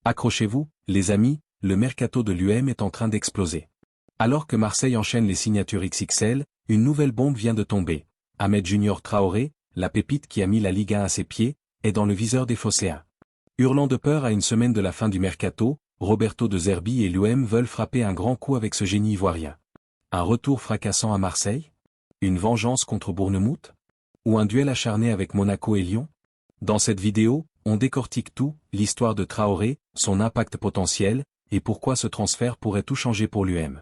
Accrochez-vous, les amis, le mercato de l'UM est en train d'exploser. Alors que Marseille enchaîne les signatures XXL, une nouvelle bombe vient de tomber. Ahmed Junior Traoré, la pépite qui a mis la Ligue 1 à ses pieds, est dans le viseur des Phocéens. Hurlant de peur à une semaine de la fin du mercato, Roberto De Zerbi et l'UM veulent frapper un grand coup avec ce génie ivoirien. Un retour fracassant à Marseille? Une vengeance contre Bournemouth? Ou un duel acharné avec Monaco et Lyon? Dans cette vidéo, on décortique tout, l'histoire de Traoré, son impact potentiel, et pourquoi ce transfert pourrait tout changer pour l'UM.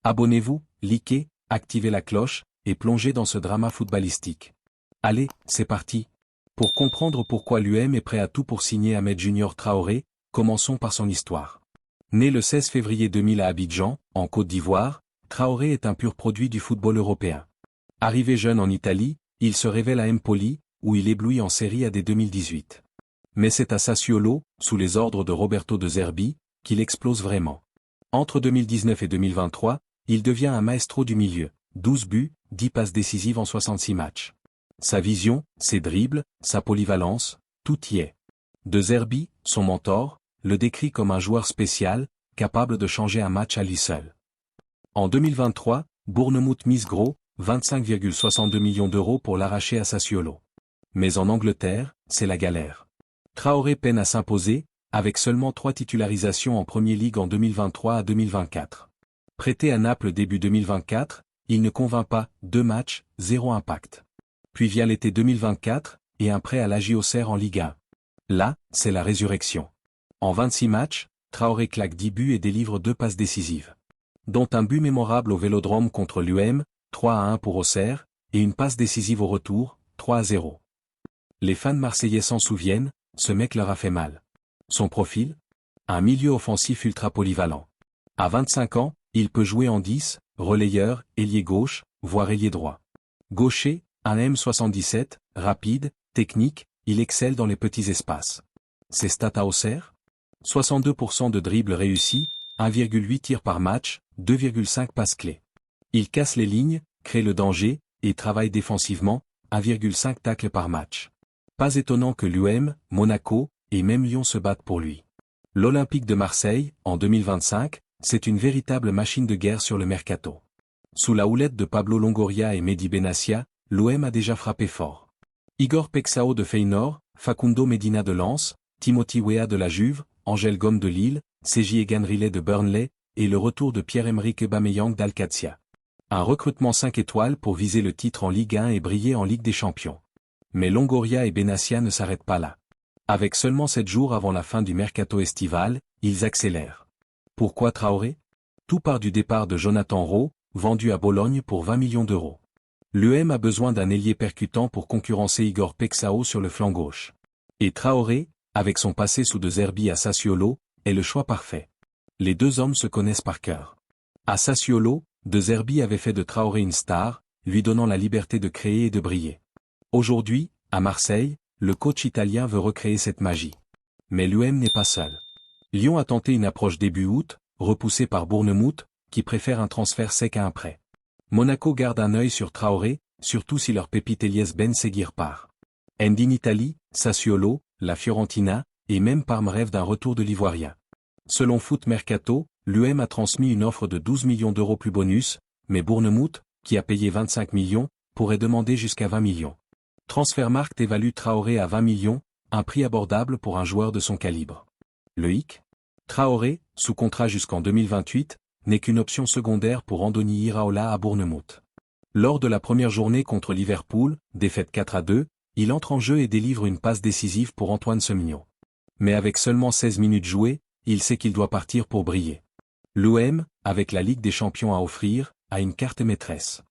Abonnez-vous, likez, activez la cloche, et plongez dans ce drama footballistique. Allez, c'est parti. Pour comprendre pourquoi l'UM est prêt à tout pour signer Ahmed Junior Traoré, commençons par son histoire. Né le 16 février 2000 à Abidjan, en Côte d'Ivoire, Traoré est un pur produit du football européen. Arrivé jeune en Italie, il se révèle à Empoli, où il éblouit en Série A dès 2018. Mais c'est à Sassuolo, sous les ordres de Roberto De Zerbi, qu'il explose vraiment. Entre 2019 et 2023, il devient un maestro du milieu, 12 buts, 10 passes décisives en 66 matchs. Sa vision, ses dribbles, sa polyvalence, tout y est. De Zerbi, son mentor, le décrit comme un joueur spécial, capable de changer un match à lui seul. En 2023, Bournemouth mise gros, 25,62 millions d'euros pour l'arracher à Sassuolo. Mais en Angleterre, c'est la galère. Traoré peine à s'imposer, avec seulement 3 titularisations en Premier League en 2023 à 2024. Prêté à Naples début 2024, il ne convainc pas, 2 matchs, 0 impact. Puis vient l'été 2024, et un prêt à l'AJ Auxerre en Ligue 1. Là, c'est la résurrection. En 26 matchs, Traoré claque 10 buts et délivre 2 passes décisives. Dont un but mémorable au Vélodrome contre l'UM, 3-1 pour Auxerre, et une passe décisive au retour, 3-0. Les fans marseillais s'en souviennent, ce mec leur a fait mal. Son profil? Un milieu offensif ultra polyvalent. À 25 ans, il peut jouer en 10, relayeur, ailier gauche, voire ailier droit. Gaucher, un M77, rapide, technique, il excelle dans les petits espaces. Ses stats à Auxerre? 62% de dribbles réussis, 1,8 tirs par match, 2,5 passes clés. Il casse les lignes, crée le danger, et travaille défensivement, 1,5 tacles par match. Pas étonnant que l'UM, Monaco, et même Lyon se battent pour lui. L'Olympique de Marseille, en 2025, c'est une véritable machine de guerre sur le mercato. Sous la houlette de Pablo Longoria et Mehdi Benassia, l'OM a déjà frappé fort. Igor Pexao de Feyenoord, Facundo Medina de Lens, Timothy Weah de la Juve, Angel Gomes de Lille, Seji Eganrillet de Burnley, et le retour de Pierre-Emerick Aubameyang d'Al-Qadsia. Un recrutement 5 étoiles pour viser le titre en Ligue 1 et briller en Ligue des Champions. Mais Longoria et Benassia ne s'arrêtent pas là. Avec seulement 7 jours avant la fin du mercato estival, ils accélèrent. Pourquoi Traoré? Tout part du départ de Jonathan Rowe, vendu à Bologne pour 20 millions d'euros. L'UM a besoin d'un ailier percutant pour concurrencer Igor Pexao sur le flanc gauche. Et Traoré, avec son passé sous De Zerbi à Sassuolo, est le choix parfait. Les deux hommes se connaissent par cœur. À Sassuolo, De Zerbi avait fait de Traoré une star, lui donnant la liberté de créer et de briller. Aujourd'hui, à Marseille, le coach italien veut recréer cette magie. Mais l'UM n'est pas seul. Lyon a tenté une approche début août, repoussée par Bournemouth, qui préfère un transfert sec à un prêt. Monaco garde un œil sur Traoré, surtout si leur pépite Elias Ben Seguir part. Endin Italie, Sassuolo, la Fiorentina, et même Parme rêve d'un retour de l'Ivoirien. Selon Foot Mercato, l'UM a transmis une offre de 12 millions d'euros plus bonus, mais Bournemouth, qui a payé 25 millions, pourrait demander jusqu'à 20 millions. Transfermarkt évalue Traoré à 20 millions, un prix abordable pour un joueur de son calibre. Le hic? Traoré, sous contrat jusqu'en 2028, n'est qu'une option secondaire pour Andoni Iraola à Bournemouth. Lors de la première journée contre Liverpool, défaite 4-2, il entre en jeu et délivre une passe décisive pour Antoine Semenyo. Mais avec seulement 16 minutes jouées, il sait qu'il doit partir pour briller. L'OM, avec la Ligue des Champions à offrir, a une carte maîtresse.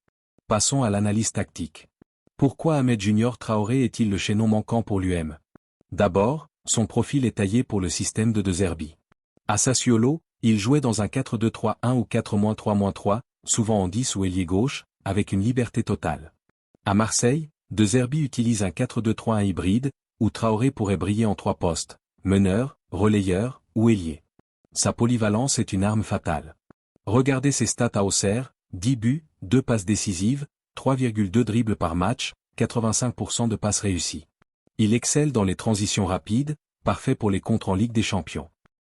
Passons à l'analyse tactique. Pourquoi Ahmed Junior Traoré est-il le chaînon manquant pour l'UM? D'abord, son profil est taillé pour le système de De Zerbi. À Sassuolo, il jouait dans un 4-2-3-1 ou 4-3-3, souvent en 10 ou ailier gauche, avec une liberté totale. À Marseille, De Zerbi utilise un 4-2-3-1 hybride, où Traoré pourrait briller en 3 postes, meneur, relayeur, ou ailier. Sa polyvalence est une arme fatale. Regardez ses stats à Auxerre, 10 buts, 2 passes décisives, 3,2 dribbles par match, 85% de passes réussies. Il excelle dans les transitions rapides, parfait pour les contres en Ligue des Champions.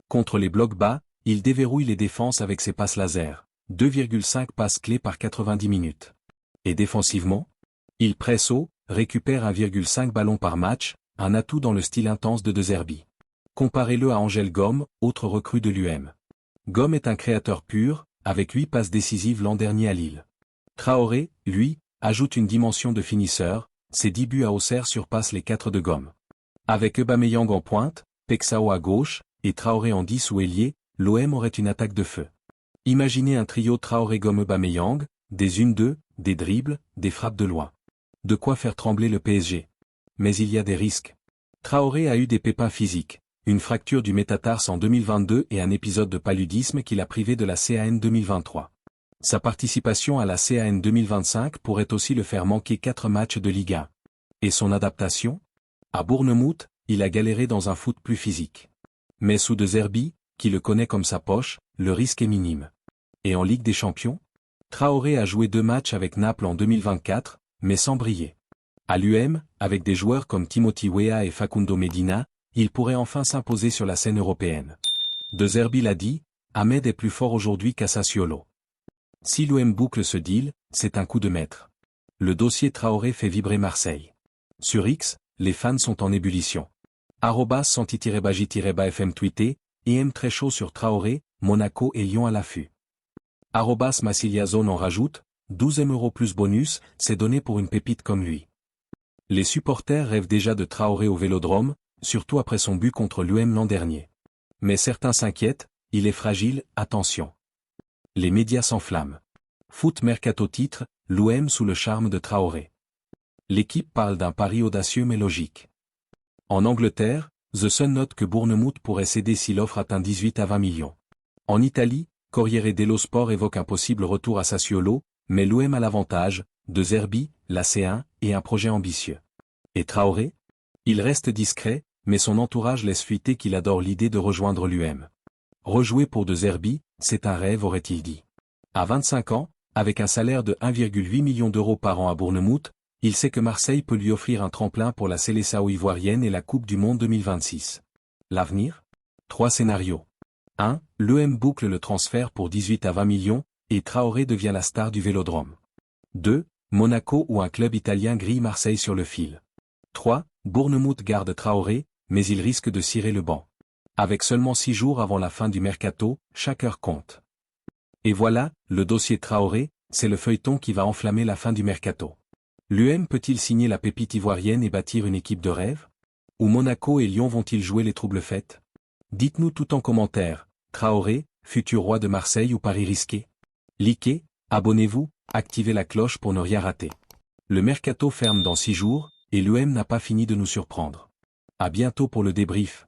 Contre les blocs bas, il déverrouille les défenses avec ses passes laser, 2,5 passes clés par 90 minutes. Et défensivement, il presse haut, récupère 1,5 ballons par match, un atout dans le style intense de De Zerbi. Comparez-le à Angel Gomes, autre recrue de l'UM. Gomes est un créateur pur, avec 8 passes décisives l'an dernier à Lille. Traoré, lui, ajoute une dimension de finisseur, ses 10 buts à Auxerre surpassent les 4 de Gomes. Avec Aubameyang en pointe, Pexao à gauche, et Traoré en 10 ou ailier, l'OM aurait une attaque de feu. Imaginez un trio Traoré-Gomes-Aubameyang, des 1-2, des dribbles, des frappes de loin. De quoi faire trembler le PSG. Mais il y a des risques. Traoré a eu des pépins physiques, une fracture du métatarse en 2022 et un épisode de paludisme qui l'a privé de la CAN 2023. Sa participation à la CAN 2025 pourrait aussi le faire manquer 4 matchs de Ligue 1. Et son adaptation? À Bournemouth, il a galéré dans un foot plus physique. Mais sous De Zerbi, qui le connaît comme sa poche, le risque est minime. Et en Ligue des Champions? Traoré a joué 2 matchs avec Naples en 2024, mais sans briller. À l'UM, avec des joueurs comme Timothy Weah et Facundo Medina, il pourrait enfin s'imposer sur la scène européenne. De Zerbi l'a dit, Ahmed est plus fort aujourd'hui qu'à Sassuolo. Si l'UM boucle ce deal, c'est un coup de maître. Le dossier Traoré fait vibrer Marseille. Sur X, les fans sont en ébullition. @santi-baji-fm tweeté, EM très chaud sur Traoré, Monaco et Lyon à l'affût. @Massiliazone en rajoute, 12 € plus bonus, c'est donné pour une pépite comme lui. Les supporters rêvent déjà de Traoré au Vélodrome, surtout après son but contre l'UM l'an dernier. Mais certains s'inquiètent, il est fragile, attention. Les médias s'enflamment. Foot Mercato titre, l'OM sous le charme de Traoré. L'équipe parle d'un pari audacieux mais logique. En Angleterre, The Sun note que Bournemouth pourrait céder si l'offre atteint 18 à 20 millions. En Italie, Corriere dello Sport évoque un possible retour à Sassuolo, mais l'OM a l'avantage, De Zerbi, la C1, et un projet ambitieux. Et Traoré? Il reste discret, mais son entourage laisse fuiter qu'il adore l'idée de rejoindre l'UM. Rejouer pour De Zerbi, c'est un rêve, aurait-il dit. À 25 ans, avec un salaire de 1,8 million d'euros par an à Bournemouth, il sait que Marseille peut lui offrir un tremplin pour la Seleção ivoirienne et la Coupe du Monde 2026. L'avenir? 3 scénarios. 1. L'OM boucle le transfert pour 18 à 20 millions, et Traoré devient la star du Vélodrome. 2. Monaco ou un club italien grille Marseille sur le fil. 3. Bournemouth garde Traoré, mais il risque de cirer le banc. Avec seulement 6 jours avant la fin du mercato, chaque heure compte. Et voilà, le dossier Traoré, c'est le feuilleton qui va enflammer la fin du mercato. L'UM peut-il signer la pépite ivoirienne et bâtir une équipe de rêve? Ou Monaco et Lyon vont-ils jouer les troubles-fêtes? Dites-nous tout en commentaire, Traoré, futur roi de Marseille ou pari risqué? Likez, abonnez-vous, activez la cloche pour ne rien rater. Le mercato ferme dans 6 jours, et l'UM n'a pas fini de nous surprendre. À bientôt pour le débrief.